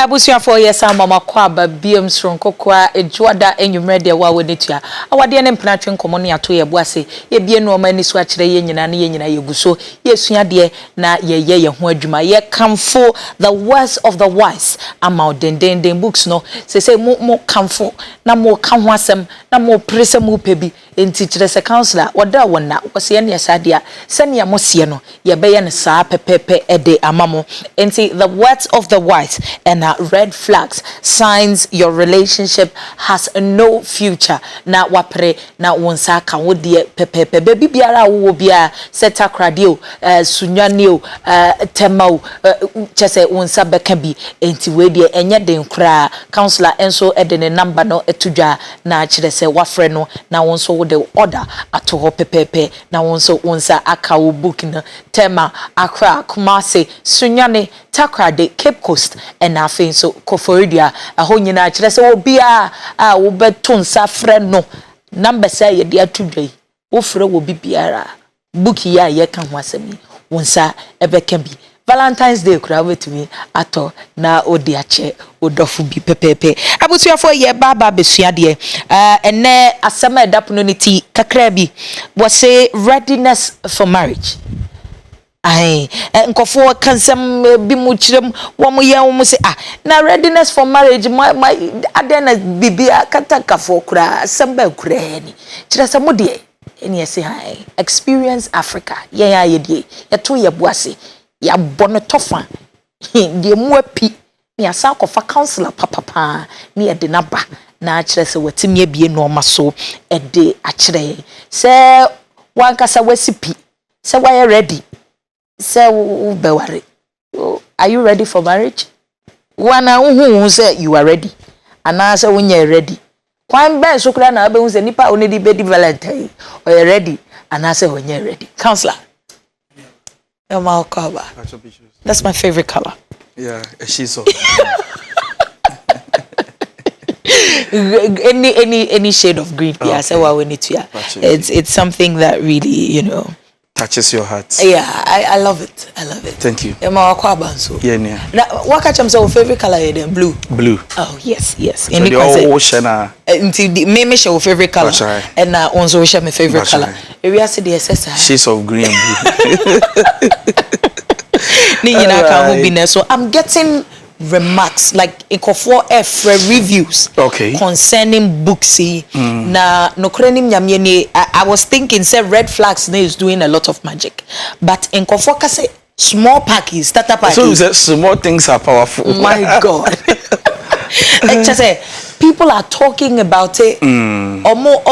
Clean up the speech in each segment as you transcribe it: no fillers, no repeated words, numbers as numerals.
Abusia for yes mama kwaba biem sronko kwa ejuada enwumre de wa wonitua awade ne mpnatwe nkomoni ato ye boase ye bie no ma ni so akire ye nyina ne ye nyina yeguso yesua de na ye ho adwuma ye kamfo the words of the wise ama den books no say mo kamfo na mo ka ho asem na mo prese mo pebi enti kire se counselor wada wona kwose ne yesade a se ne mo se no ye be ye ne saa pepepe ede amamo enti the words of the wise and red flags, signs your relationship has no future. Na wapre na wonsa ka wodie pepepe baby biara wo bia seta kradio sunyanio temau chese wonsa beka bi enti we die enye den kra counselor enso edene number no etudwa na kire se wafre no na wonso wo de order ato ho pepepe na wonso wonsa aka wo book na tema akra kumase sunyane takrade Cape Coast and afin so koforidia aho nyina kire se obia a wo beton safre no number say ye dia tudwai wo frɛ wo bibiara book ya ye kan ho asemi wonsa ebeka bi Valentine's Day kura wetumi ato na odi ache odofu bi pepepe abusuafo ye baba besua de ene asema edapono niti kakra bi was say readiness for marriage. Ai nkofo kansam bi mu kirem wo mo ye wo se na readiness for marriage my adena bibia katakafo kura samba kura ni kire se mo de eni ese hai experience Africa ye ya ye de ye to ye boase ya bono tofa de mu api ni asa kofa counselor papa ni e de naba na kire se watimi abie no maso e de akire se wankasa wasipi se why ready. Say beware. Are you ready for marriage? Wana who say you are ready. And I say when you're ready. Kwan ben so kura na be hu say nipa only be Valentine. Or you ready? And I say when you're ready. Counselor. Yeah. That's my favorite color. Yeah, she's so. any shade of green. Yeah, say what we need to. Yeah. It's something that really, touches your heart. Yeah, I love it. I love it. Thank you. Emma Wakwabanso. Yeah. Now, what catch your favorite color then? Blue. Blue. Oh yes. So the ocean. Until the me show favorite color. And also share my favorite color. Area say the SSI. Shades of green and blue. So I'm getting remarks like Incofor F reviews concerning booksy na no krenim nyamye I was thinking say red flags is doing a lot of magic but Incofor ka say small packies starter packies so small things are powerful. My God. Like just say people are talking about it or more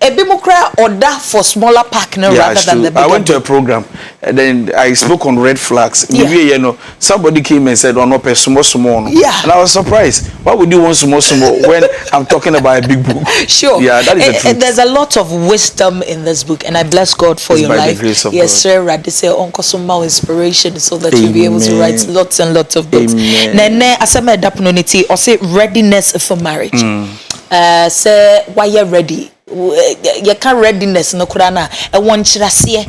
a bimokra order for smaller pack rather than the bigger. I went to a program and then I spoke on red flags. Yeah. Somebody came and said, "Oh no, small." Yeah. And I was surprised. Why would you want small when I'm talking about a big book? Sure. Yeah, that is the truth. And there's a lot of wisdom in this book, and I bless God for your life. Yes, sir. Radise onkosoma inspiration, so that you'll be able to write lots and lots of books. Nene asema dapunoniti or say readiness for marriage. Say why you're ready. You can readiness no kurana e won chirase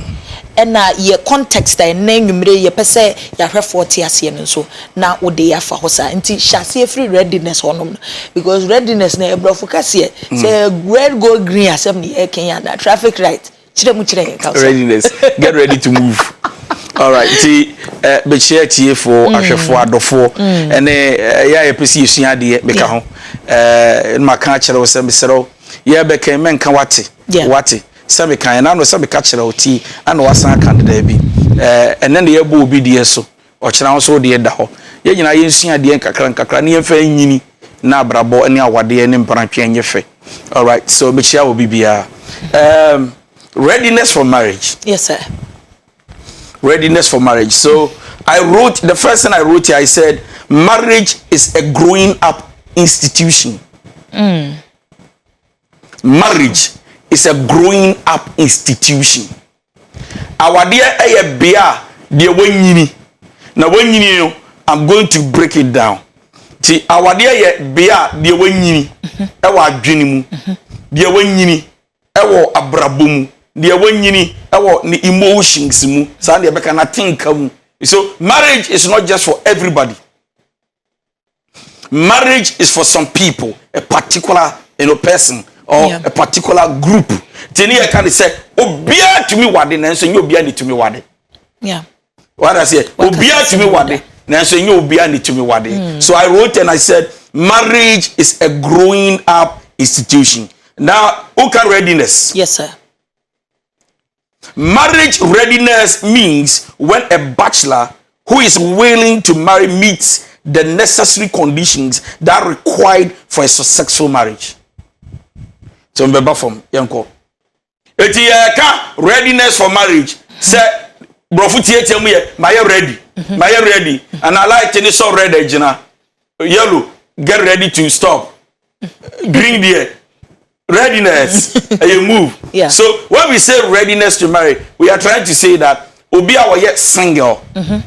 e na ye context e na nwumre ye pese ya hwe 40 ase no so na wo de ya fa hosa nti shase free readiness honom because readiness na ebrofo kase say red go green asem ni e Kenya na traffic light chire mu chire readiness get ready to move. All right, ti be share tie for ahwefo adofo ene ya ye pese yesua de beka ho maka kire wo sem sero ye be kan men kan wate sabe kan na no sabe ka kire oti ana wasan kan da bi ene ne ye bo obi die so o kire ho so de da ho ye nyina ye nsua de nkakra ne ye fa nyini na abrabo ne awade ne mpantwe enyefe. All right, so be chia obi bia readiness for marriage. Yes sir. Readiness for marriage. So the first thing I wrote here, I said marriage is a growing up institution. Marriage is a growing up institution. Our dear bia dear wanyini. Now wanyini I'm going to break it down. See our dear bia dear wanyini ewa adwenimu. Dear wanyini ewo abrabomu. Dear wanyini ewo ni emotions mu. Sa dear beka na think mu. So marriage is not just for everybody. marriage is for some people, a particular person or a particular group. Tini I can say, obia to me wade, nanso you obia ni to me wade. Yeah. What I say, obia to me wade, nanso you obia ni to me wade. So I wrote and I said, marriage is a growing up institution. Now, okay, readiness. Yes, sir. Marriage readiness means when a bachelor who is willing to marry meets the necessary conditions that are required for a successful marriage. So, remember from Yanko. Readiness for marriage. Say, Brofuti tell me, my ready, my ready, and I like tennis so ready, Jena. Yellow, get ready to stop. Green there. Readiness, and you move. Yeah. So when we say readiness to marry, we are trying to say that Obia was yet single,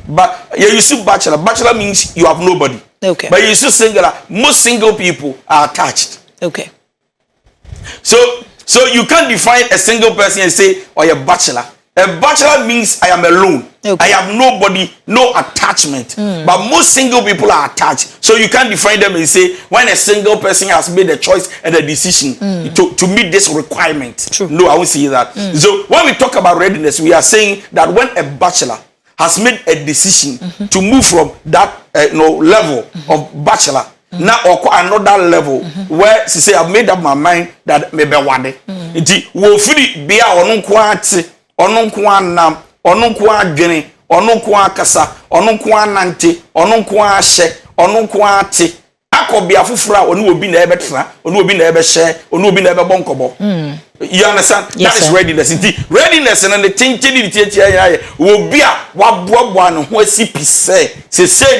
but you used bachelor. Bachelor means you have nobody. Okay. But you used single. Most single people are attached. Okay. So you can't define a single person and say, "Oh, you're bachelor." A bachelor means I am alone. Okay. I have nobody, no attachment. But most single people are attached. So you can't define them and say, when a single person has made a choice and a decision to meet this requirement. True. No, I won't say that. So when we talk about readiness, we are saying that when a bachelor has made a decision to move from that level of bachelor, now or another level where she say, I've made up my mind that maybe one day. We'll free be our onunkwa nam onunkwa adwene onunkwa kasa onunkwa nante onunkwa hye onunkwa ate akobia fufura onu obi na ebetra onu obi na ebehye onu obi na ebebonkobo. You understand? Yes, that is sir. readiness. Readiness and the tintin tie obi a waboaboa no ho asipi say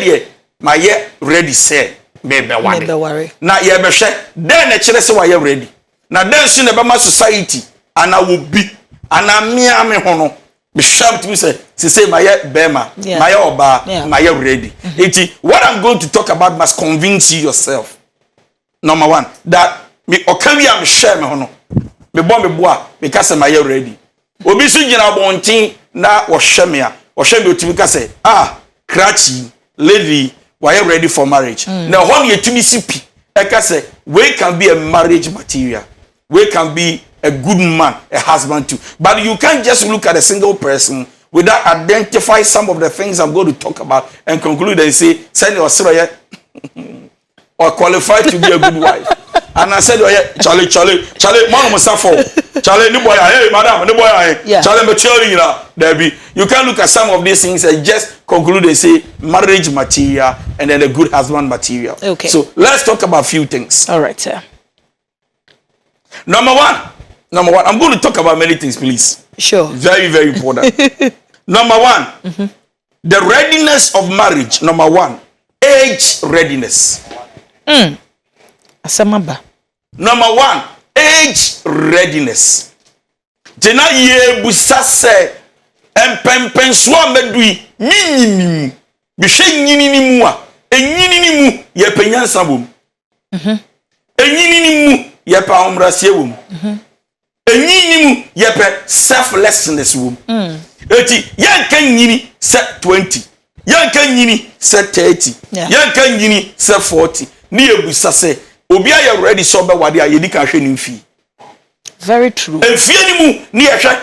de my ye ready say me be wade na ye behwe then na kire say wa ye ready na then so na be ma society ana obi ana me hono me sharp to say my bema my oba my ready. What I'm going to talk about must convince you yourself. Number one, that me okawi am share me hono me bo me boa me ka say my ready. Obi su gina bontin na wo hwe me otimi ka say krachi lady why ready for marriage. Now how you tumi sipi e ka say we can be a marriage material. We can be a good man, a husband too. But you can't just look at a single person without identify some of the things I'm going to talk about and conclude and say, send your story or qualified to be a good wife. And I said, Charlie, mama musafo. Charlie, no boy, hey, madam, no boy, Charlie, mature, you can't look at some of these things and just conclude and say marriage material and then a good husband material. Okay. So let's talk about a few things. All right, sir. Number one, I'm going to talk about many things, please. Sure. Very, very important. Number one, the readiness of marriage. Number one, age readiness. Asamaba. Number one, age readiness. Jena ye busa se empempen so amedui nyinimu. Bihwe nyinimu a enyinimu ye penyansa bom. Enyinimu ye pa omrasie bom. Enyinimu ye pe selflessness bom. Eti yanka nyini se 20. Yanka nyini se 30. Yanka nyini se 40. Ni ye busa se obi aye ready so be wade a yedi ka hwe ni mfi. Very true. Efie ni mu ni ye hwe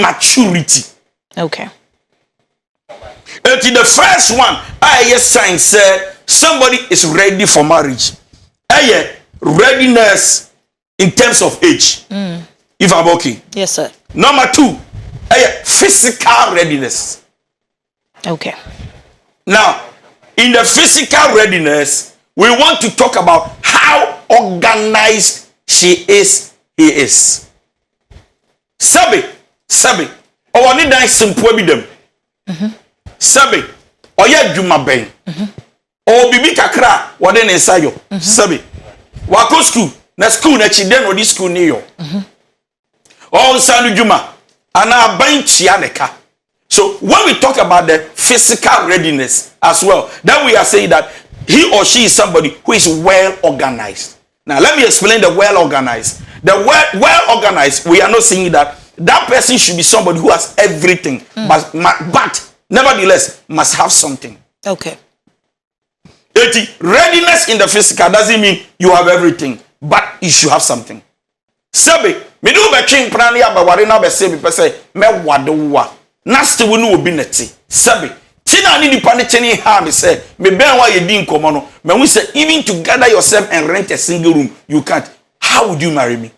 maturity. Okay. The first one, I sign say somebody is ready for marriage. Readiness in terms of age. If I'm okay. Yes, sir. Number two, physical readiness. Okay. Now, in the physical readiness, we want to talk about how organized he is. Sabi. Or need that simple with them. Sabi. Or ya juma ben. Or bibi kakra waden inside yo. Sabi. Wako school. Na school na chiden odi school ni yo. Or sanu juma. Ana banchi aneka. So when we talk about the physical readiness as well, then we are saying that he or she is somebody who is well organized. Now let me explain the well organized. The well organized, we are not saying that person should be somebody who has everything, but nevertheless must have something. Okay. Readiness in the physical doesn't mean you have everything, but you should have something. Sabe, me do be twin plan ya ba ware na be say me pese me wade wa. Nasti we no obi neti. Sabe, tina ni nipa ne tene ha me say me ben wa ye di nkomo no. Me hu say even to gather yourself and rent a single room, you can't. How would you marry me?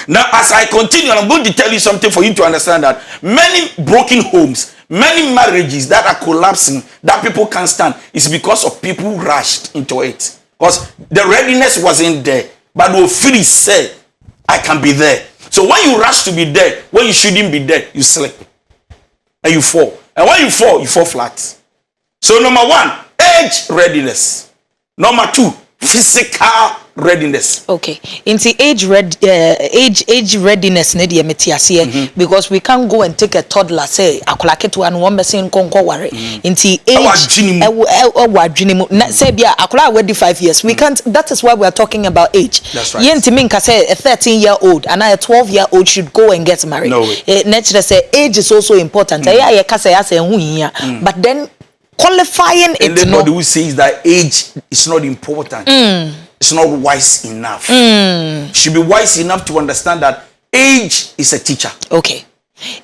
Now, as I continue, I'm going to tell you something for you to understand that many broken homes, many marriages that are collapsing, that people can't stand, is because of people who rushed into it. Because the readiness wasn't there, but the free said, I can be there. So when you rush to be there, when you shouldn't be there, you slip and you fall. And when you fall flat. So number one, age readiness. Number two, physical readiness. Okay. Into age readiness need metiasie because we can't go and take a toddler say akola ketu anu one person konko ware. Into age say bia akola we 5 years. We can't. That is why we are talking about age. That's right. Yenti minka say a 13-year-old and a 12-year-old should go and get married. No way. Naturally say age is also important. But then qualifying it. And anybody who says that age is not important, it's not wise enough. Should be wise enough to understand that age is a teacher. Okay.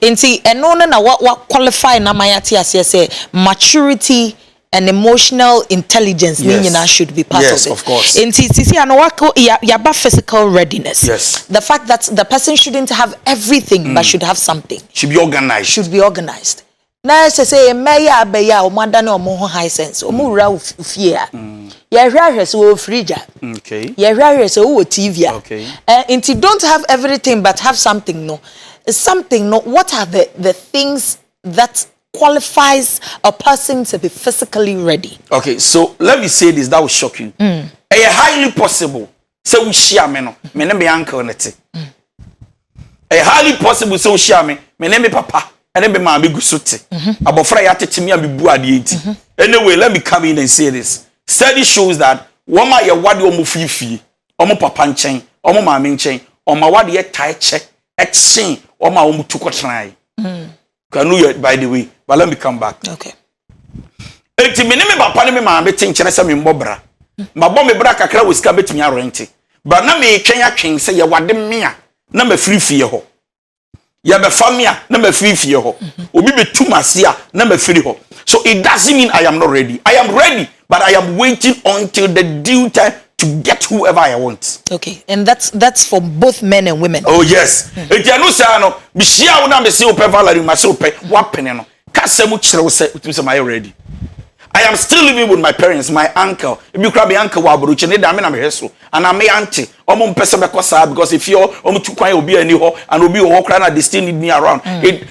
Inti enona na what qualify na mayati as say maturity and emotional intelligence should be part of it. Yes, of course. Inti sisi anowako yaba physical readiness. Yes. The fact that the person shouldn't have everything but should have something. Should be organized. Should be organized. Na say meya abeya o madane o mo high sense o mu wura ufie a ye hwehwe so o fridge. Okay. Ye hwehwe so o TV. Okay. Inti don't have everything but have something no. Something no. What are the things that qualifies a person to be physically ready? Okay, so let me say this that will shock you. A highly possible say we share me no me ne me uncle nete. A highly possible say we share me ne me papa. And then my big suit. About Friday, I teach me a big boy. Anyway, let me come in and say this. Study shows that one my what you move fee, or my papa chain, or my mammy chain, or my what yet tie check, exchange, or my own took a try. Can you, by the way, but let me come back. Okay. 80 minutes, my papa, my betting Chenessa in Bobra. My bomb brack a crowd was cabin to me renting. But now me Kenya King say you what them mea, number 3 for ya be famia number 3 fie ho obi be tumasia number 3 ho. So it doesn't mean I am not ready. I am ready, but I am waiting until the due time to get whoever I want. Okay, and that's for both men and women. Oh yes. Etianu say no bi hia wo na me say ope Valerie ma say ope wapene no ka say mu kire wo say my ready. I am still living with my parents, my uncle. If you grab my uncle, waburuche ne dame na me heso. And I'm my auntie. Omo mpese be kosa because if you omo tukwan obi ani ho and obi wo kra na they still need me around.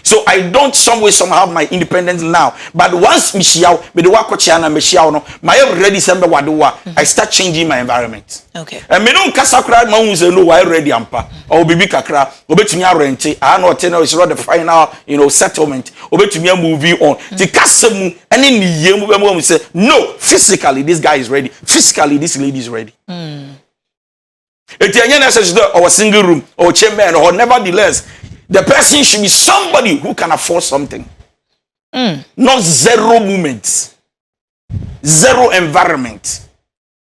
So I don't some way somehow have my independence now. But once me shiaw, me de wakochia na me shiaw no, my ready sembe wadewa. I start changing my environment. Okay. And me no kasa kra ma hu say no why ready ampa. Or bibi kakra, obetumi arente. I know tell is not the final, settlement. Obetumi moving on. The kasemu ene ni yemu be we say no, physically this guy is ready. Physically this lady is ready. If you necessary or a single room or chamber or nevertheless, the person should be somebody who can afford something. Not zero movements, zero environment,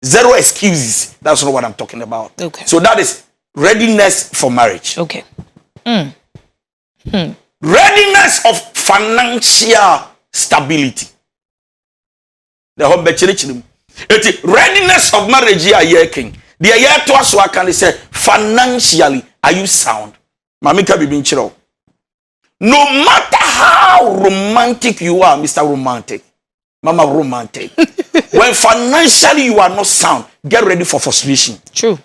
zero excuses. That's not what I'm talking about. Okay. So that is readiness for marriage. Okay. Readiness of financial stability. The whole readiness of marriage here, king. The year to us, I can say financially, are you sound? Mamika be chiro. No matter how romantic you are, Mr. Romantic, Mama Romantic, when financially you are not sound, get ready for frustration. True.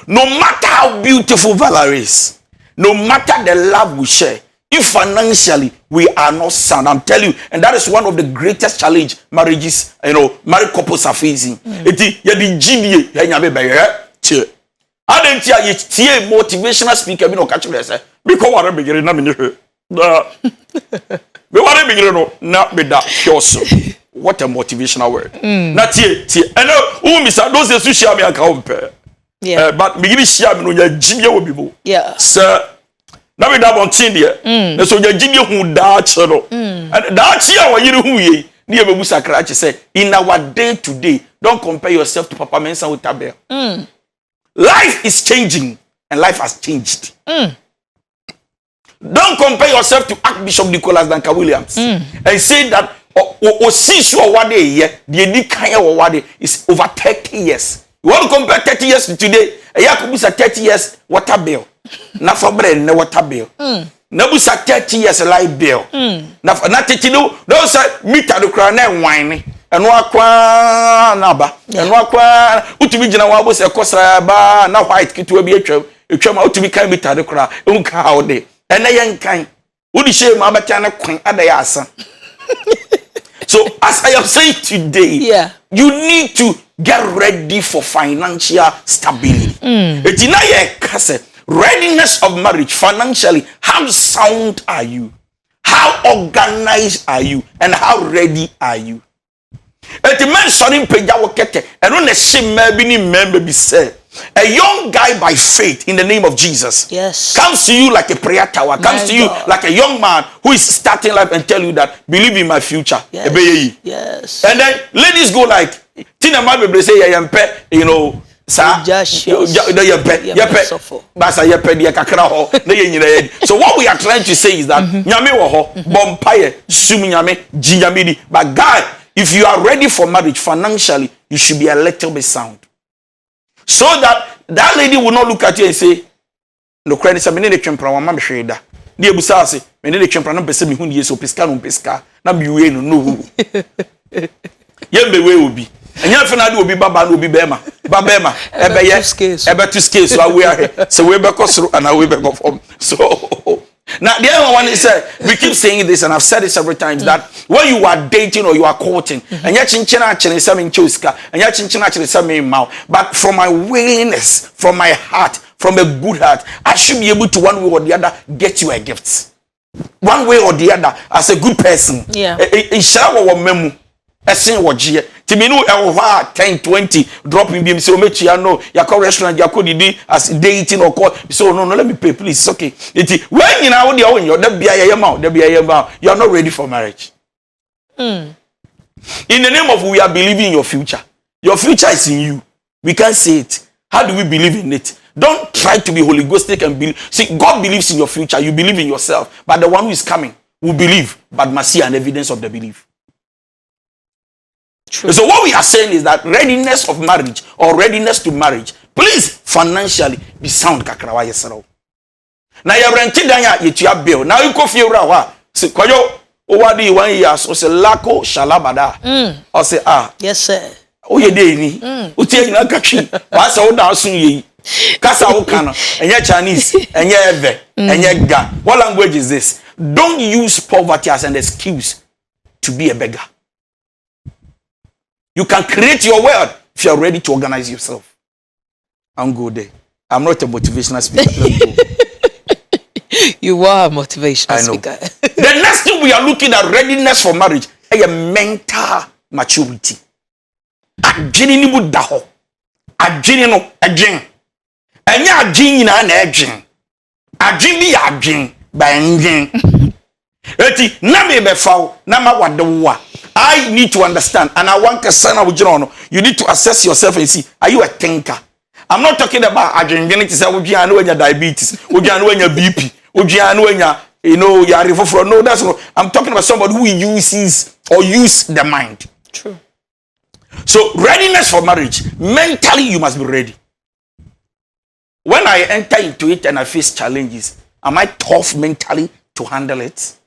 No matter how beautiful Valerie is, no matter the love we share, if financially we are not sound, I'm telling you, and that is one of the greatest challenge marriages, married couples are facing. Eti ya di GBA ya nyabe be che. Adentia ye tie motivational speaker bi no ka chire say because ware begire na me ne hwe. Me ware begire no na be da hyoso. What a motivational word. Na tie. And who Mr. those who share me account. Yeah. But me give share me no ya GBA wo bi bo. Yeah. Sir na we da bon tin de na so ya gidi hu da chero And that's here what you who ye. Near Bebusa Krachi say, in our day to day, don't compare yourself to Papa Mensa with Tabel. Life is changing, and life has changed. Don't compare yourself to Archbishop Nicholas Donkoh Williams and say that what they is over 30 years. You want to compare 30 years to today? Yakubusa 30 years water bill. Na for bread no water bill. Nabusa 30 years light bill. Na for not those meter the crown and wine. And wakwa naba. And wakwa utumi jina wabo se kosa ba na white kitu ebi etwam utumi kan meter the crown. Unka how dey. And na yen kan. Udi shame abata na kwan adaya asa. So as I am saying today, you need to get ready for financial stability. Readiness of marriage financially. How sound are you? How organized are you? And how ready are you? A young guy by faith in the name of Jesus comes to you like a prayer tower, comes to you like a young man who is starting life and tell you that believe in my future. Yes. And then ladies go like, Tina Mabe say, you know, so what we are trying to say is that but God, if you are ready for marriage financially, you should be a little bit sound. So that lady will not look at you and say, no credit, some minute champion, one mamma shader. Dear Busasi, when they champion, no person who is so pesca, no pesca, not be way, no. Yembe way will be. And Yanfana will be Baba, will be Bema. Babema, ever yes, ever to scale, so we are here. So we're back and I will back off home. So now the other one is we keep saying this, and I've said it several times that when you are dating or you are courting, and you're chinchina actually something choska, and you're chinchina actually something mouth, but from my willingness, from my heart, from a good heart, I should be able to one way or the other get you a gift. One way or the other, as a good person. In shower or memo, a sin what year. Timinu ewa 10 20 drop in BM so mechi ya no ya call restaurant ya call di as dating or call so no let me pay please it's okay when you know the when you you are not ready for marriage. In the name of we are believing in your future is in you. We can't say it. How do we believe in it? Don't try to be Holy Ghostic and believe. See, God believes in your future, you believe in yourself, but the one who is coming will believe but must see an evidence of the belief. True. So what we are saying is that readiness of marriage or readiness to marriage, please financially be sound kakrawa yesero. Now you rented down your bill. Now you go feel rawa. Say kwayo owadi 1 year so say lako shalabada. Or say yes sir. Oh ye dey ni. Utie nyina kakwi. Wa say wo da sun ye. Kasa wo kana. Enye Chinese, enye Eve, enye Ga. What language is this? Don't use poverty as an excuse to be a beggar. You can create your world if you are ready to organize yourself. I'm good there. I'm not a motivational speaker. Let's go. You are a motivational speaker. The next thing we are looking at readiness for marriage is a mental maturity. Ajini ni budaho. Ajini no ajin. Enya ajin na na ajin. Ajin bi ajin ba njin. Eti na me be fawo na ma wadewa. I need to understand, and I want to sign up with you. You need to assess yourself and see, are you a thinker? I'm not talking about aging to say, would you know when you're diabetes, would you know when you're BP, would you know when you're, no, that's not. I'm talking about somebody who uses or use the mind. True. So, readiness for marriage, mentally you must be ready. When I enter into it and I face challenges, am I tough mentally to handle it?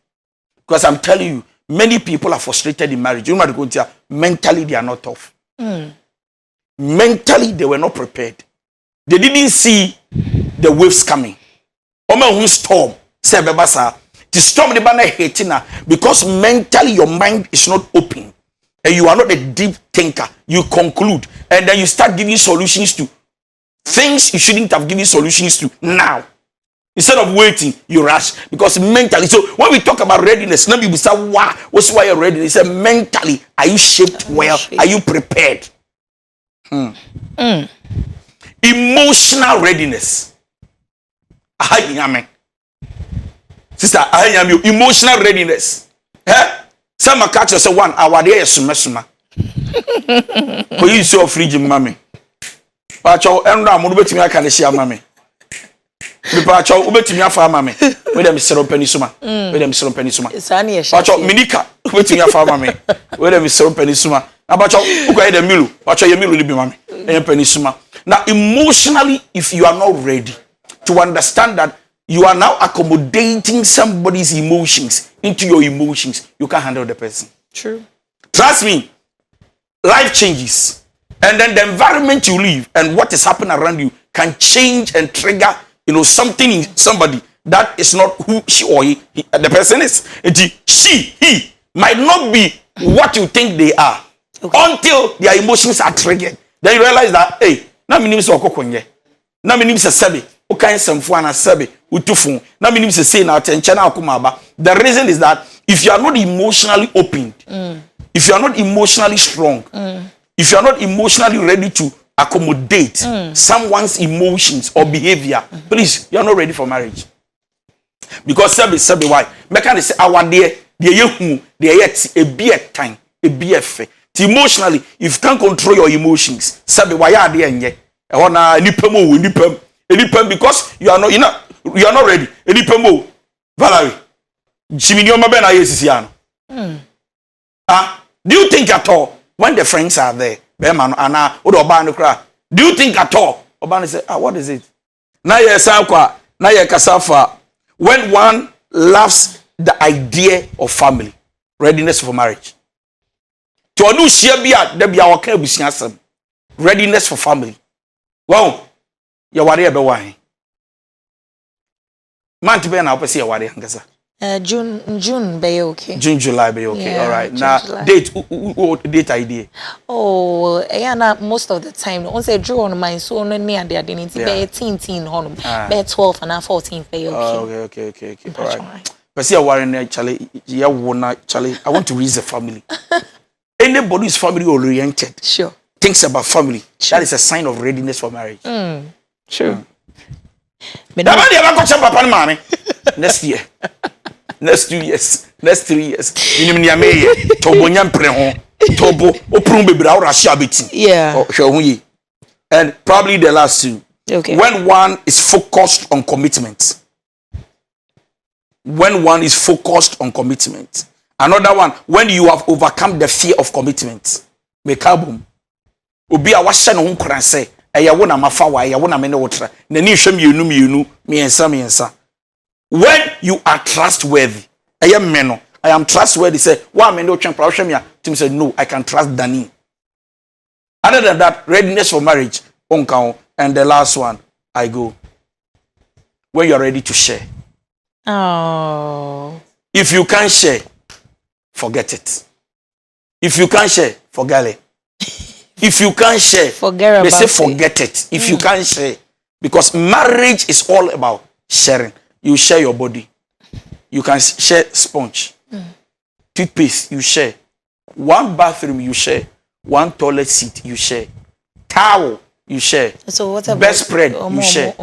Because I'm telling you, many people are frustrated in marriage. You know, mentally they are not tough. Mentally they were not prepared. They didn't see the waves coming. Storm. The storm the banner hating because mentally your mind is not open and you are not a deep thinker. You conclude and then you start giving solutions to things you shouldn't have given solutions to now. Instead of waiting, you rush because mentally. So when we talk about readiness, some people say, "Wow, what's why you're ready?" They say, mentally, are you shaped well? Are you prepared? Emotional readiness. Sister, emotional readiness. Some catch us one our day suma. For you so free mami. Pacho enra mo betimi aka ne hia mami. Me pacho ubetimi afa mami. We dem sero pani suma. We dem sero pani suma. Pacho minika ubetimi afa mami. We dem sero pani suma. Na pacho ukwa dem milu. Pacho ye milu ni bi mami. E pani suma. Now emotionally if you are not ready to understand that you are now accommodating somebody's emotions into your emotions, you can't handle the person. True. Trust me, life changes. And then the environment you live and what is happening around you can change and trigger, something in somebody that is not who she or he the person is. He might not be what you think they are until their emotions are triggered. Then you realize that, hey, na minim se okokonye. Na minim se sebe. Okay, semfu ana sebe utufu na minim se say na attention akomaba. The reason is that if you are not emotionally opened, if you are not emotionally strong, if you are not emotionally ready to accommodate someone's emotions or behavior, please, you are not ready for marriage. Because sebe why? Meka say our dear yehu dear yet a be a time, a be a fe. Emotionally, if you can't control your emotions, sebe why are there nye? E wona nipem because you are not ready. Enipemo, Valerie. Chiminio ben ayesisiano. Do you think at all when the friends are there, Beman ana odo cry? Do you think at all? Obana say, what is it? Na ye sankwa, na ye kasafa. When one loves the idea of family, readiness for marriage. To anu shia bia de bia waka abusiasem. Readiness for family. Wow. Ya ware be wan. Month be na opese ya ware angasa. June be okay. June, July be okay. Yeah, all right. June, Now July. date idea. Oh, yeah, most of the time. On say draw on my so no near the identity be 18 honum. Be 12 and 14 be okay. Okay. All right. But see ya ware na chale ya wona chale. I want to raise a family. Anybody who's family oriented. Sure. Thinks about family. Sure. That is a sign of readiness for marriage. Sure. Next year. Next 2 years. Next 3 years. Yeah. And probably the last two. Okay. When one is focused on commitment. When one is focused on commitment. Another one, when you have overcome the fear of commitment. Mekabum. Obi a wahye no nkran se eya wo na mafa wa eya wo na me ne wotra na ni hwem yenu miensa when you are trustworthy eya me no I am trustworthy say wa me ne otwen pra hwem ya tim say no I can trust Dani. Other than that, readiness for marriage and the last one I go when you are ready to share. Oh, if you can't share, forget it. If you can't share, forget it. If you can't share, forget it. If you can't share, because marriage is all about sharing. You share your body. You can share sponge, toothpaste. You share one bathroom. You share one toilet seat. You share towel. You share. So what about best spread? You share.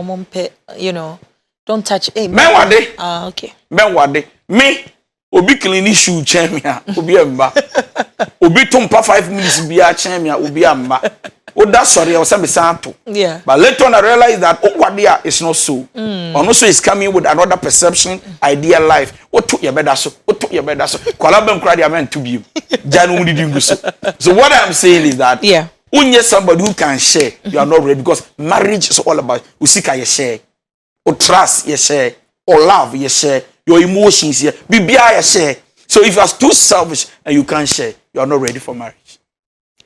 Don't touch. Hey, men wade. Okay. Men wade. Me. Obi clean shoe chamia, obi amba. Obi tumpa 5 minutes biya chamia, obi amba. Oh, that's sorry, I was saying yeah. But later on I realized that what there is not so. And also is coming with another perception, idea life. What took your bed so? What took your bed so? Kwalabem cry their man to be. Janu didn't so. So what I'm saying is that unye somebody who can share, you are not ready because marriage is all about usika you share. Or trust you share. Or love you share. Your emotions here, BBI share. So if you are too selfish and you can't share, you are not ready for marriage.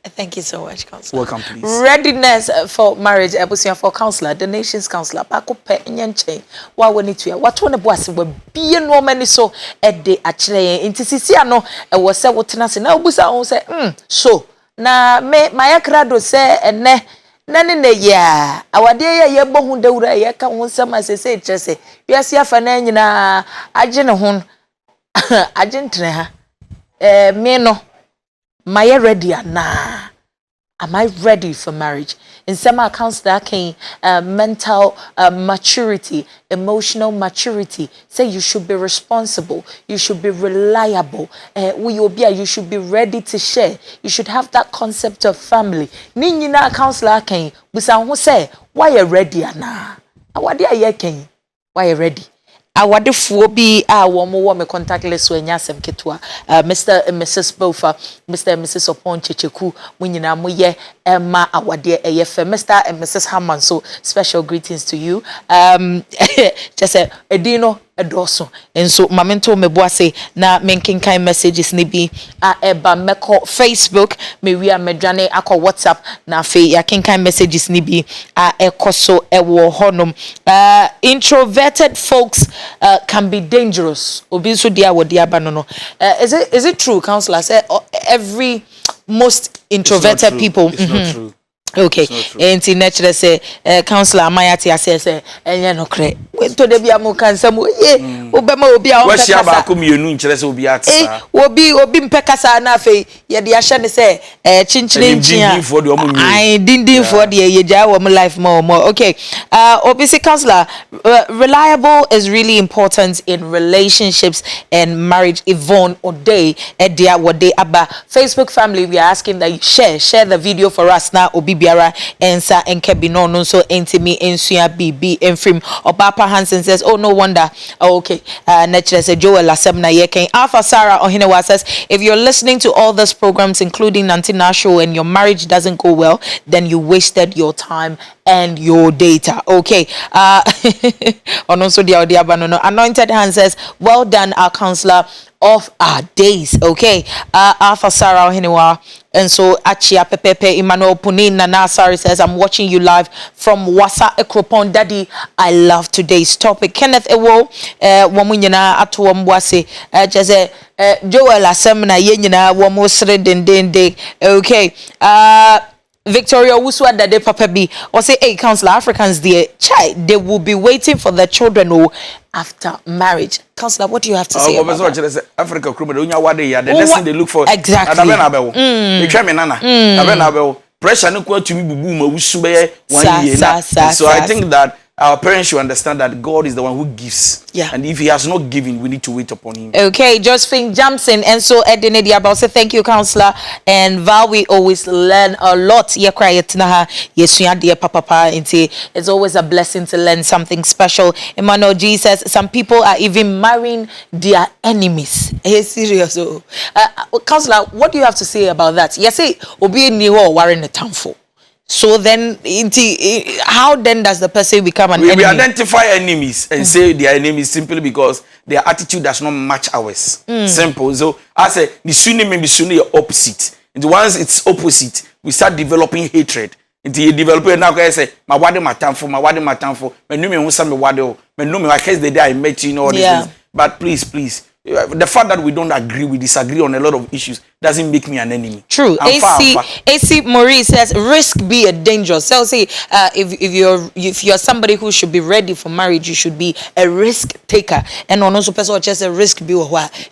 Thank you so much, Counselor. Welcome, please. Readiness for marriage. Ebusia for Counselor, the nation's Counselor. Pako pe nyenche. Wa woni tuya. Watu ne boase we bie no mani so ede achire. Inti sisi ano wo se wotena se na obusa on se so na me maya krado se ene nane ne ya awade ye bohu dawura ye ka ho nsama se kyerese wiase afa na nyina age ne ho age ntre ha me no my ready na Am I ready for marriage? In some accounts, that can mental maturity, emotional maturity. Say you should be responsible, you should be reliable. You should be ready to share. You should have that concept of family. Nina accounts like can we say why you ready na? What are you can? Why you ready? Awadefuo bi a wo me contact list we nyasem ketwa Mr and Mrs Bofa, Mr and Mrs Oponchecheku munyina moye ma awade eyefe Mr and Mrs Haman, so special greetings to you. Just edino edoso enso mamento meboase na menkenkan messages ni bi eba meko Facebook me wi amedwane akọ WhatsApp na fe ya kenkan messages ni bi ekoso ewo honom. Introverted folks can be dangerous. Obi so dia wodi aba no. Is it true, counselor? Say every most introverted people. It's not true. Okay, and in nature say counselor Amayati say enye no kre to de bia mo kan sam ye obema obi a on pekasa wa ba ko mienu nkyere se obi atsa obi mpekasa na afei ye de ahye ne say chinchire nchia ai dindin for de ye ja wo mo life more. Okay, obviously counselor, reliable is really important in relationships and marriage. Yvonne Ode edia wode aba Facebook family, we are asking that you share the video for us now. Obi biara ensa enkebi no so entimi ensua bb enfrim Obapa Hansen says, oh no wonder. Okay, naturally said Joel Asemna Yeken Alpha Sarah Ohinewa says, if you're listening to all these programs including Nantina Show and your marriage doesn't go well, then you wasted your time and your data. Okay, and also the audio Anointed Hand says, well done our counselor of our days. Okay, Alpha Sarah Ohinewa. And so Achia Pepepe Emmanuel Punin Nanasari says, I'm watching you live from Wasa Ekropon. Daddy, I love today's topic. Kenneth Ewo Wamunyana Atuambwase Jose Joel Asemna Yenyana Wamosre Dende. Okay. Victoria Wuswa Dade Papa B or say, hey, Counselor, Africans there, they will be waiting for their children after marriage. Counselor, what do you have to say about that? Africa, the next thing they look for. Exactly. Pressure no to me boom 1 year. So I think that our parents should understand that God is the one who gives. Yeah. And if he has not given, we need to wait upon him. Okay, Josephine jumps in. And so Edine Diabao say thank you, counselor. And Val, we always learn a lot. It's always a blessing to learn something special. Emmanuel G says some people are even marrying their enemies. Hey, serious. Counselor, what do you have to say about that? Yes, obi ni ho warren the town for. So then, how then does the person become an enemy? We identify enemies and say they are enemies simply because their attitude does not match ours. Simple. So I say, the Sunni may be Sunni opposite. And once it's opposite, we start developing hatred. Until you develop it now, I say, my wadi matamfo, my name is Musa, my name I guess the day I met you, all these things. But please. The fact that we don't agree, we disagree on a lot of issues doesn't make me an enemy. True. AC Maurice says risk be a danger. So say if you're somebody who should be ready for marriage, you should be a risk taker. And on also person just a risk be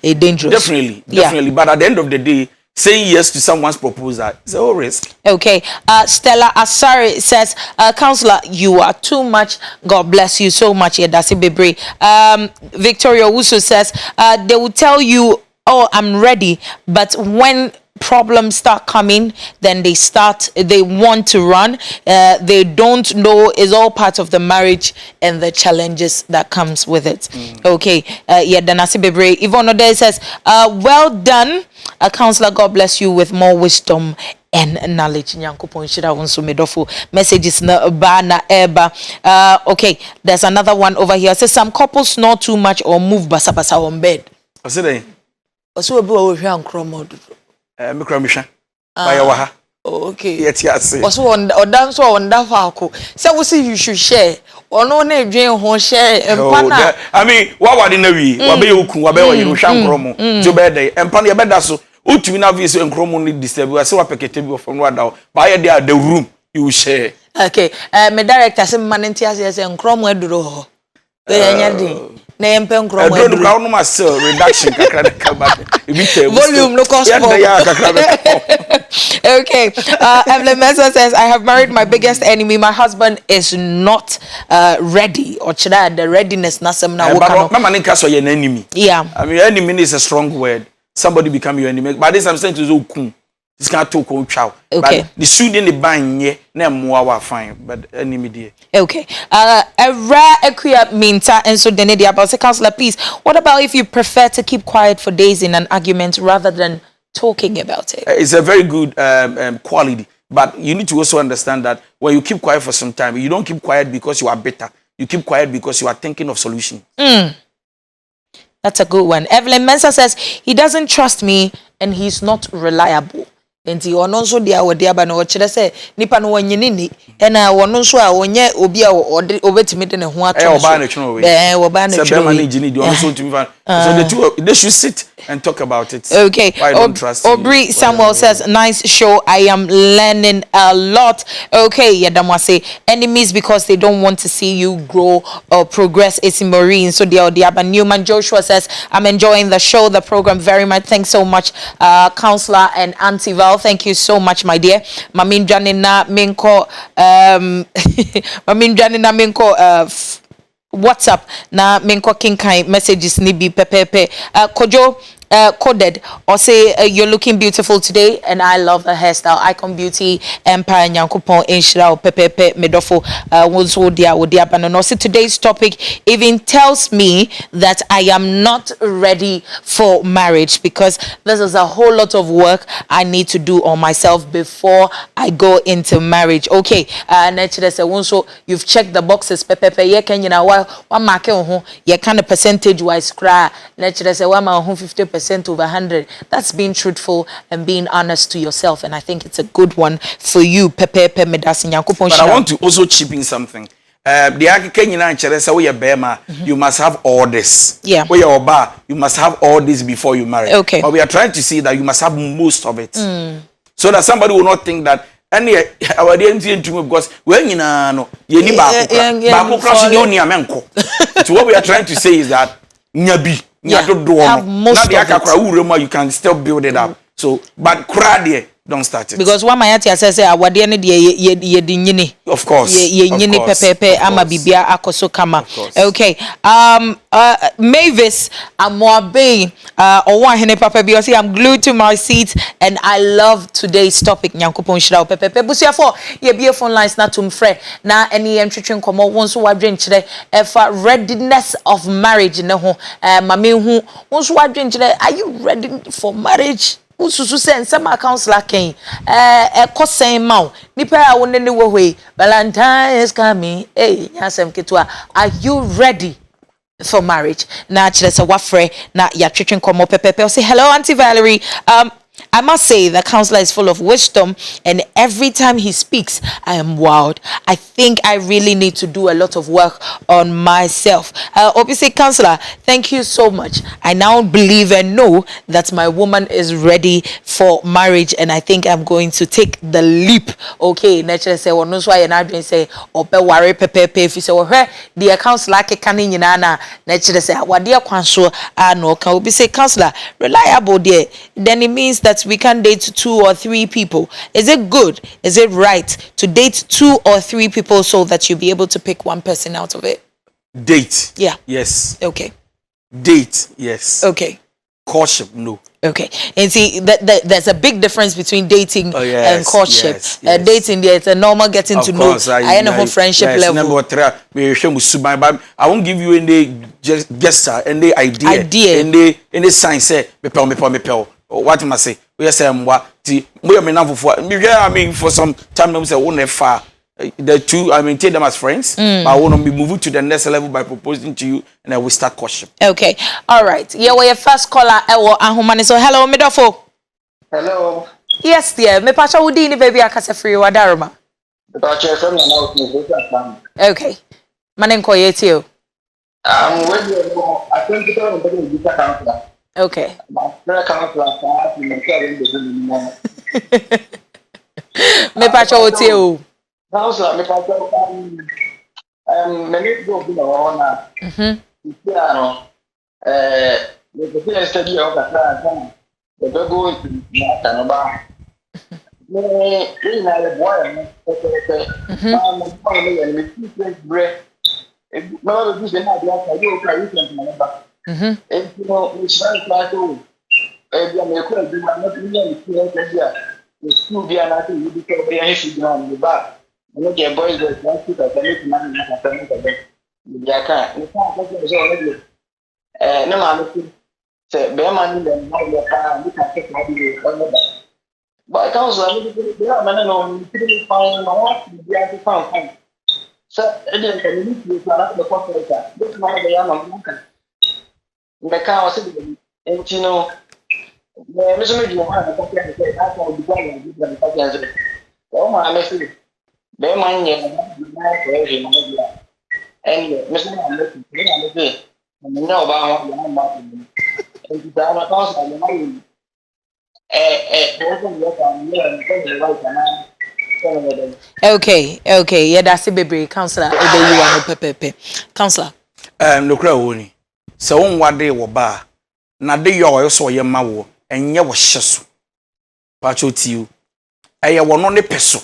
a dangerous. Definitely. Yeah. But at the end of the day, saying yes to someone's proposal is a whole risk. Okay. Stella Asari says, counselor, you are too much. God bless you so much. Yeah, that's it, baby. Victoria Wusu says, they will tell you, oh, I'm ready. But when problems start coming, then they want to run. They don't know it's all part of the marriage and the challenges that comes with it. Okay. Yeah, Danasi Bebre. Yvonne Ode says, well done. Counselor, God bless you with more wisdom and knowledge. Messages na ba na eba. Okay, there's another one over here. It says some couples snore too much or move basa on bed. What's it? Also, we hear on chromo. Okay. Yes. Also on dance on that falco. So we see you should share. Or no name Jane share and partner. I mean, what were in the way? What be you you shank chromo to bed and pan your bed so ultimate navis and chromo need disturb. I saw a packet from what now. Buy the room you share. Okay. My director said manentias and chromo duro. Na yempe nkro mo do no crowd no ma still reduction kakra de kaba volume no cost for yeah kakra okay Evelyn Mensah says I have married my biggest enemy. My husband is not ready or chida the readiness nasem na wo kanu mama ninka so your enemy. Yeah, I mean enemy is a strong word. Somebody become your enemy, but this I'm saying to zo kun this can't talk on chow. Okay. But the student the bang ye na mo fine but enemy there. Okay. A rare equia minta and so then about say counselor, please. What about if you prefer to keep quiet for days in an argument rather than talking about it? It's a very good quality, but you need to also understand that when you keep quiet for some time, you don't keep quiet because you are bitter. You keep quiet because you are thinking of solution. That's a good one. Evelyn Mensah says he doesn't trust me and he's not reliable. Enti ono nso dia wodi aba na wo kire se nipa no wanyini ni ena wono nso a wonye obi a obetimi de ne ho ato oba na twino we wo ba na twino we manage ni di ono so tumi fa so the two they should sit and talk about it. Okay. I don't trust Obri Samuel says nice show, I am learning a lot. Okay, Yadamwase, enemies because they don't want to see you grow or progress. It's in Marine. So the Odiaba Newman Joshua says I'm enjoying the show, the program very much. Thanks so much, Counselor and Auntie Val. Thank you so much, my dear. Mamin Janina Minko Mamin Janina Minko WhatsApp na Minko Kinkai messages nibi pepepe Kojo coded or say you're looking beautiful today and I love the hairstyle. Icon Beauty Empire Nyankopon Enshira Pepepe Medofo Wozo dia wodia banano. So today's topic even tells me that I am not ready for marriage because this is a whole lot of work I need to do on myself before I go into marriage. Okay, naturally say so you've checked the boxes pepepe ye kenyina wa mark ho ye kind of percentage wise cry naturally say wa ma 50% over 100. That's being truthful and being honest to yourself, and I think it's a good one for you. But I want to also chip in something. You must have all this. Yeah. Where you're bar, you must have all this before you marry. Okay. But we are trying to see that you must have most of it, so that somebody will not think that. And our because when you know you need so what we are trying to say is that nyabi have most of it. You can still build it up. So but don't start it. Because one my says of course. Okay. Mavis Amoabe or one hene papa because I'm glued to my seat and I love today's topic Nyankopon Shira Pepe Busia for ye be phone lines na tum frɛ na any entry komo won so wadwen kire efa readiness of marriage ne ho mame hu won so wadwen kire are you ready for marriage? Ususu sense my counselor ken kosen ma nipa a won ne wo hoi Valentine is coming nyasem ketwa are you ready for marriage? Na chile se wafre na ya twetwen komo pepepe say hello Auntie Valerie. I must say the counselor is full of wisdom and every time he speaks, I am wowed. I think I really need to do a lot of work on myself. Obviously, counselor, thank you so much. I now believe and know that my woman is ready for marriage and I think I'm going to take the leap. Okay, naturally say, well, no, so I and say, ope worry pepe if you say, well, dear counselor, kekani nyina naturally say, what dear kwanso no can we say counselor reliable there, then it means that we can date 2 or 3 people. Is it good? Is it right to date 2 or 3 people so that you'll be able to pick one person out of it? Date. Yeah. Yes. Okay. Date. Yes. Okay. Courtship. No. Okay. And see, there's a big difference between dating and courtship. Yes. Dating, there, it's a normal getting to know. I know friendship level. I won't give you any gesture, any idea. Any sign say, me pel. What must say? We say, what? We I mean, for some time, we say, won't far. The two, I mean, take them as friends. But I want to be moving to the next level by proposing to you, and I will start courtship. Okay, all right. Yeah, we're your first caller. So, hello, Midofo. Hello. Yes, dear. Me pacha udi ni baby akase free wadaruma. Okay. Manenko yetio. I think you okay. Me pacha otio. Counselor, me pacha many go be on Yeah, no. The first study of the class, the go to Canada. No, we had a boy, and we keep bread. No, this is not like you can remember. And you know, it's very like you. Every American, you are not really the school, they are not you because they are issued on the back. You know, their boys were trying to make money at the end of the day. In fact, that was already. No, I'm say, bear money, then now your car, you can take money on the back. But I can't say, there are many no, you couldn't find no one to be able to find. So, again, can you use the corporate? This money they are not looking. The car was sitting, and you know, the mission you want to say, that's what the guy is going to say. Oh, my message. Bear money, and Mr. I'm looking, and you know about your own. And you down a thousand and money. Okay. Yeah, that's a baby counselor. Obey you are no pepe. Counselor. No cry woni. Se won wade wo ba na de yo so ye ma wo enye wo hyeso. Pa cho tiu. Eye wo no ne peso.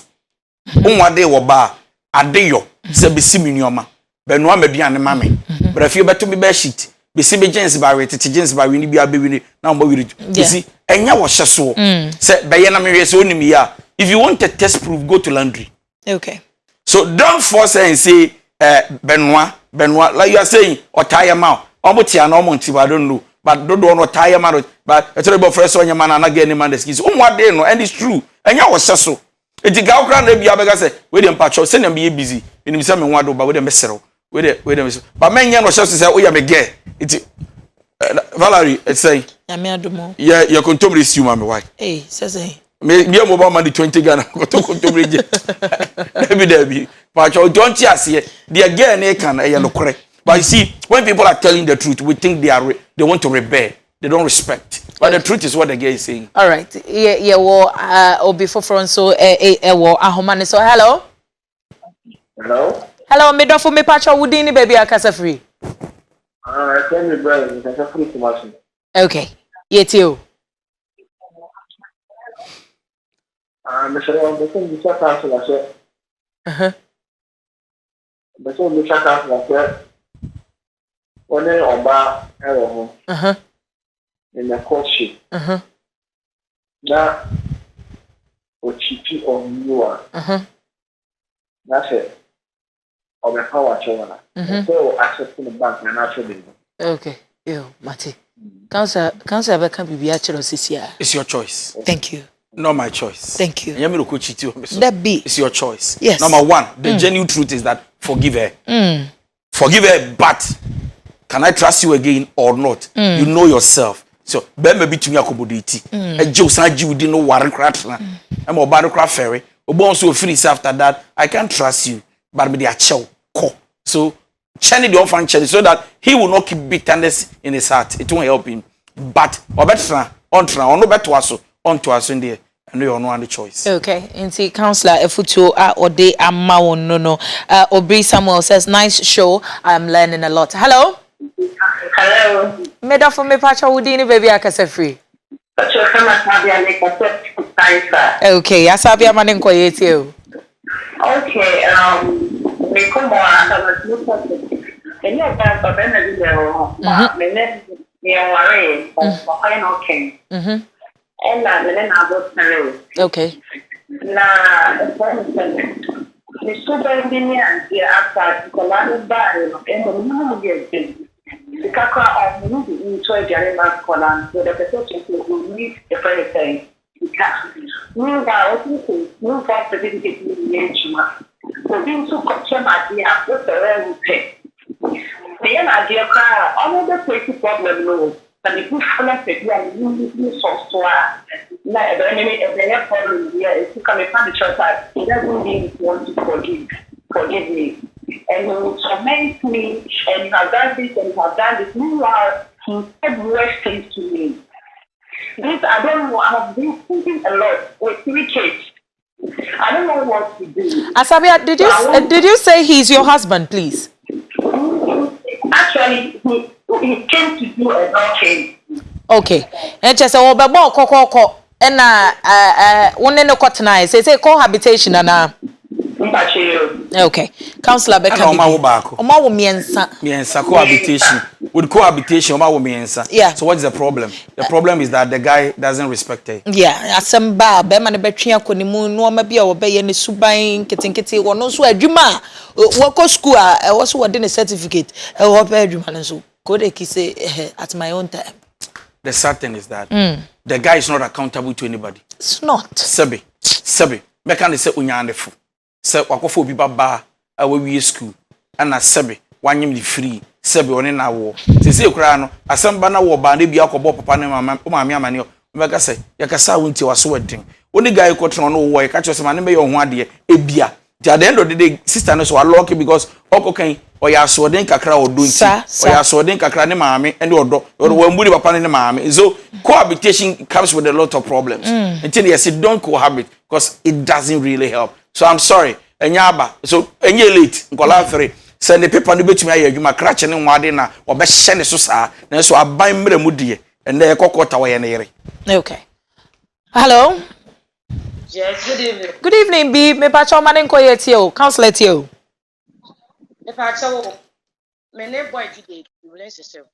Won wade wo ba ade yo se besi minioma. Benu amaduane mame. Brafie beto bi be sheet. Besi be jeans ba we tete jeans ba we ni bia be we na mo we isi enye wo hyeso. Se be ye na me we se onimi ya. If you want a test proof, go to laundry. Okay. So don't force her and say Benoit, like you are saying, or tie him out. Omotia no monti, I don't know. But don't know tie him out. But it's about first on your man and again man the skis. What day no, and it's true. And you was so. It's a girl crown they be able to say, wait them patch, send them be busy. In some one but with them mesero. With them. But men young was just to say, oh, you're gay. It's Valerie, it's say, yeah, you're going to receive my wife. Hey, says me mobile money 20 Ghana go to bridge. Debbie. But don't you see the again they can no correct. But you see, when people are telling the truth, we think they want to rebel. They don't respect. But the truth is what the guy is saying. All right. Yeah, or before front so ahomane so hello. Hello, me do for me patch wudini baby akasa free. Tell me brother, you can free too much. Okay. Yetio. Mr. Anderson, you check out like that. But so you check out like that. When they are back, in the courtship. Now, what cheating on you are. That's it. Or the power children. So access to the bank and actually. Okay. Yo, Mati. Council can be actually. It's your choice. Thank you. Not my choice. Thank you. That be. It's your choice. Yes. Number one, the genuine truth is that forgive her. Forgive her, but can I trust you again or not? You know yourself. So, be between akoboditi. A Joe Sanji didn't know warren craft. I'm a bad craft ferry. Obon so finish after that. I can't trust you, but be the achel. So, channel the orphan channel so that he will not keep bitterness in his heart. It won't help him. But, or better, on no better also. On to us in there, and we are no other choice. Okay, and see, Counselor, if you or they are no. Aubrey Samuel says, nice show. I'm learning a lot. Hello. Hello. Made for me, Pacha Woodini, baby, I can say free. Okay, I saw your man in quiet you. Okay, we come on. And you're back, but then I and then I got married. Okay. Now, the super engineer after the land barrier and the new year. The Kaka of movie into a Jeremiah Colon, so the perception will meet the first thing. Meanwhile, no fact certificate in the Chima. So, being so concerned, idea, what the real pay. The idea, another place problem, no. And if you follow the idea, you software. Like the enemy, if they have problem here, if you come and find the church, it doesn't mean you want to forgive me. And you torment me, and you have done this, and you have done this. Meanwhile, he said worse things to me. This, I don't know, I have been thinking a lot with 3 kids. I don't know what to do. Asabia, did you say he's your husband, please? Actually, he came to do a docking. Okay. And just say, "Obebo koko na one ne kotena say cohabitation na." Okay. Counselor Becca. Oma wo miensa cohabitation. With cohabitation, oma wo miensa. Yeah. So what is the problem? The problem is that the guy doesn't respect her. Yeah, asamba be ma ne betwe akonimu no ma bia wo be ye ne suban ketinketi wono so adwuma wo ko school a wo so wo de ne certificate wo be adwuma ne so go dey say at my own time. The sad thing is that the guy is not accountable to anybody. It's not. Sebe. Me can say unyandefo. Se wakofo obi baba we school ana sebe wanyem the free sebe one na wo. Sese kura no asamba na wo ba na bia akobo papa ne mama o mama amane o meka say yakasa wonti waso wedin. Oni guy ko tron no wo e ka cho se ma ne be yo ho ade ebia. At the end of the day sister no so lucky because okokan oya so den kakra odo nti oya so den kakra ne maame ene odo wo mburi papa ne maame. So cohabitation comes with a lot of problems. Until you say don't cohabit because it doesn't really help. So I'm sorry enyaba so enye late nkola 3 send the paper no betumi aye adwuma krache ne nwade na obehye ne so saa na so aban mre mu die ene ekokota wo ye ne yere. Okay. Hello. Yes, good evening. Good evening, B. Me pacho manen ko yetio, counselor tio. Me pacho me ne boy today relationship.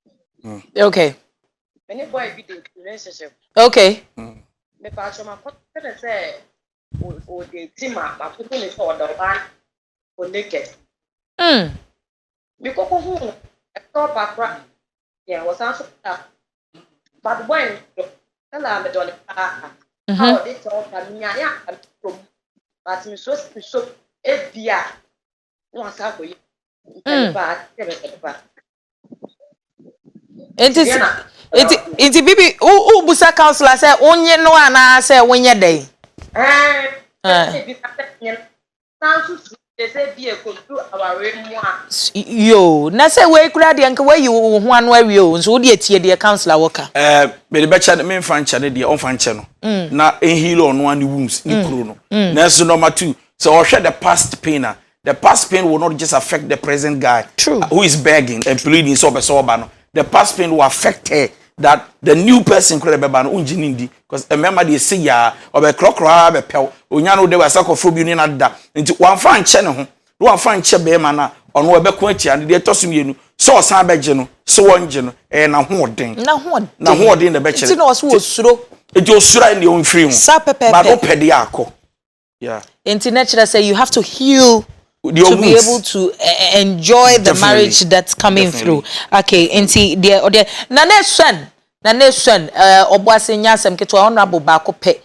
Okay. Me ne boy today relationship. Okay. Me pacho ma ko say o de tima ma put me for the one o naked. Me ko hu e to background. Yeah, was answer but when tell me don't how they talk ya but me so ebia no asa ko yi Enti bibi u busa counselor say onye no ana say wonye dey yo na say we kura de nka we yi wo ho anu awie o nso wo de etie de counselor woka me de becha me mfa ncha ne de on fa ncha no na heal on one wounds ni kuro no na so number 2 so or share the past pain the past pain will not just affect the present guy. True. Who is begging and pleading so no. The past pain will affect her that the new person could be ban unjinindi because remember they say ya or be krokra be pel onya no de wasakofobia ni na da nti wan fa nche ne ho wan fa nche be ma na ono we be ko atia ne de tosum yenu so san beje no so wonje no na hoden na be chere nti no so osuro eti osura ni on free ho but o pede akọ yeah nti natural say you have to heal to be able to enjoy the marriage that's coming through. Okay, nti the na nation oboase nyasem ketwa honorable ba ko pe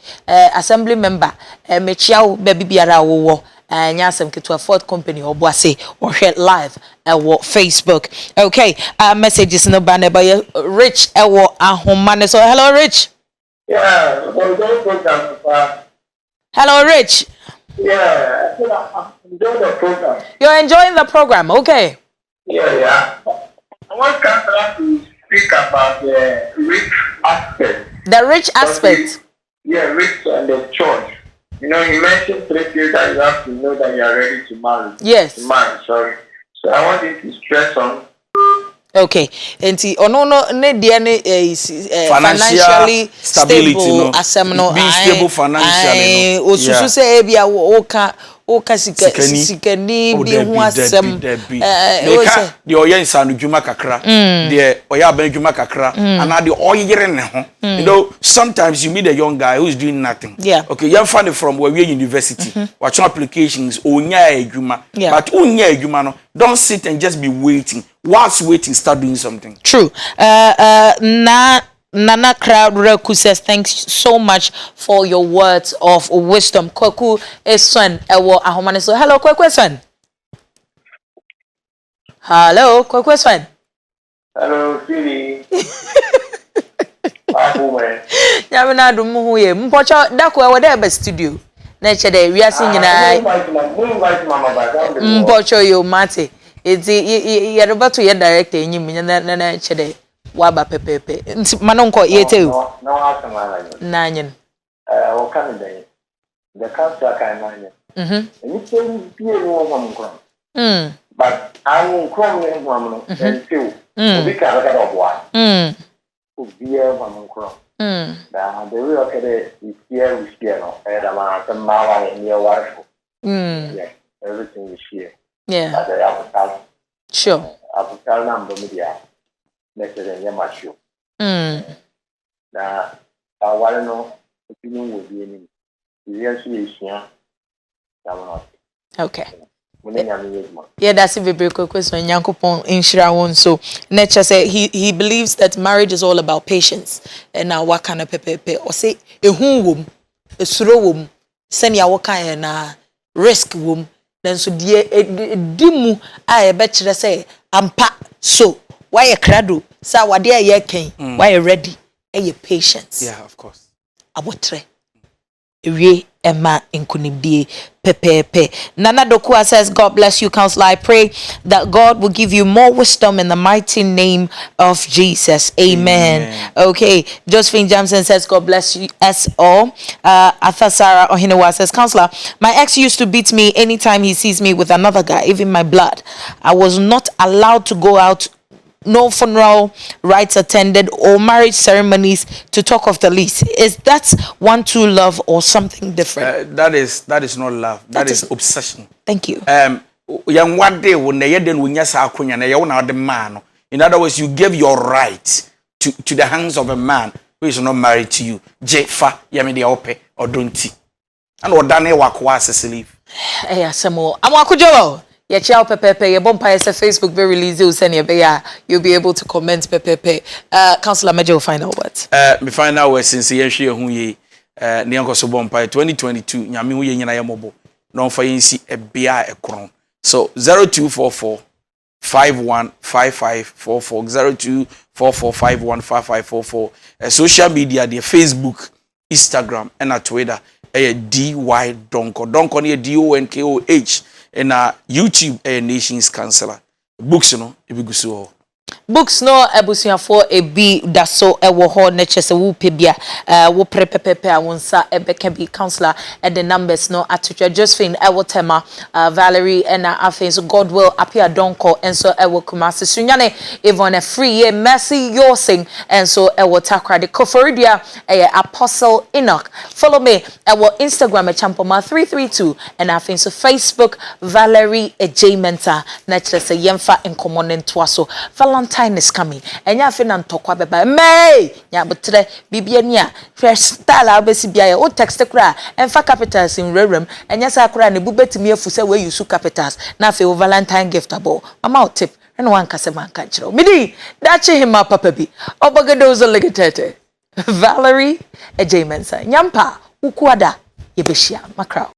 assembly member mechia wo ba bibiara wo nyasem ketwa fourth company oboase or share live wo Facebook. Okay, messages no banner by Rich ewo ahomane. So hello Rich. Yeah, hello Rich. Yeah, I'm enjoying the program. You're enjoying the program, okay? Yeah. I want to speak about the rich aspect. The rich aspect? Rich and the church. You know, you mentioned 3 things that you have to know that you are ready to marry. Yes. To marry, sorry. So I want you to stress on. Okay, enti ono no ne dia ne financially stable asem no being stable financially no osusu say ebia oka sikani bi ho asem de oye nsanu dwuma kakra de oye aban dwuma kakra ana de oyere ne ho you know sometimes you meet a young guy who's doing nothing okay you find it from where university watch applications onya adwuma but onya adwuma no don't sit and just be waiting whilst waiting start doing something. True. Nana Crowd Reku says thanks so much for your words of wisdom. Kweku Eswan ewo ahomane. So hello Kweku Eswan. Hello Kweku Eswan. Hello Siri. Nyamina dumu huye. Mpocho dako ewo de be studio. Na chede wiase nyina. Mpocho yo mate. Iti yerobato ye director enyim na chede. Waba pepepe. Manonko yete u. No asamala. Nanyen. O Canada. The cancer kind nanyen. You say be no one. but I won't come in one until we can't get off one. Be a woman crown. Now, the real cadet is here with piano, and a man, the Mala and your wife. Yeah, everything is here. Yeah. But I have a tell. Sure. I have a tell number media. Next than your mature. Now, I want to know if you will be any. The okay. Yeah, that's a very quick question. Yankopon Inshira won so nature say he believes that marriage is all about patience. And now what kind of pepe or say a womb, a slow womb, send ya waka na risk womb, then so dear dimu I bet you say ampa so why a crado sa what dear ye king why you ready a patience. Yeah, of course. Abotre Ewie Emma Nkunimdie Pepe. Nana Dokua says, God bless you, Counselor. I pray that God will give you more wisdom in the mighty name of Jesus. Amen. Okay. Josephine Jamson says, God bless you us all. Athasara Ohinewa says, Counselor, my ex used to beat me anytime he sees me with another guy, even my blood. I was not allowed to go out. No funeral rites attended or marriage ceremonies to talk of the least. Is that one true love or something different? That is not love. That is obsession. Thank you. Young one day when they didn't win yes, the man. In other words, you gave your right to the hands of a man who is not married to you. Jefa yamidi ope or don't and what dane wakwa sleeve. Eh, Samuel. Amakujo. Yeah, ciao pepepe. Your bomb pie Facebook very release you send your you'll be able to comment pepepe. Councillor Major final words. Me final words since ye share who ye ni anko so bomb pie 2022 nyame hu ye nyina ye mobo. No fa yensi e bia e kron. So 0244 515544 0244515544 social media the Facebook, Instagram and Twitter DY Donkoh. Donkoh ne DONKOH. And YouTube Nations Counselor. Books, you know, if you go books no ebusia for a b da so ewo ho na chese wo pebia wo prepepepe a wonsa ebeka bi counselor and the numbers no atutwa Josephine ewo tema Valerie and afin so God will appear Donkoh and so ewo Kumasi Sunyane even a free mercy your sing and so ewo takra de Koforidia Apostle Enoch. Follow me ewo Instagram champoma 332 and afin so Facebook Valerie Ejamenta na chese yemfa enkomo ntoaso Valentine is coming. And ya fin and talk about May. Ya but today Bibiania, fresh style abesi bia o text kra and fa capitals in rerum and yes I kra ne bubet me fu say where you su capitals. Na fe Valentine gift abo. Mama tip and one kaseman kanchiro. Midi dachi him up papa bi. Obagedozo legetete. Valerie Ejamensa. Nyampa ukuada yebeshia makrao.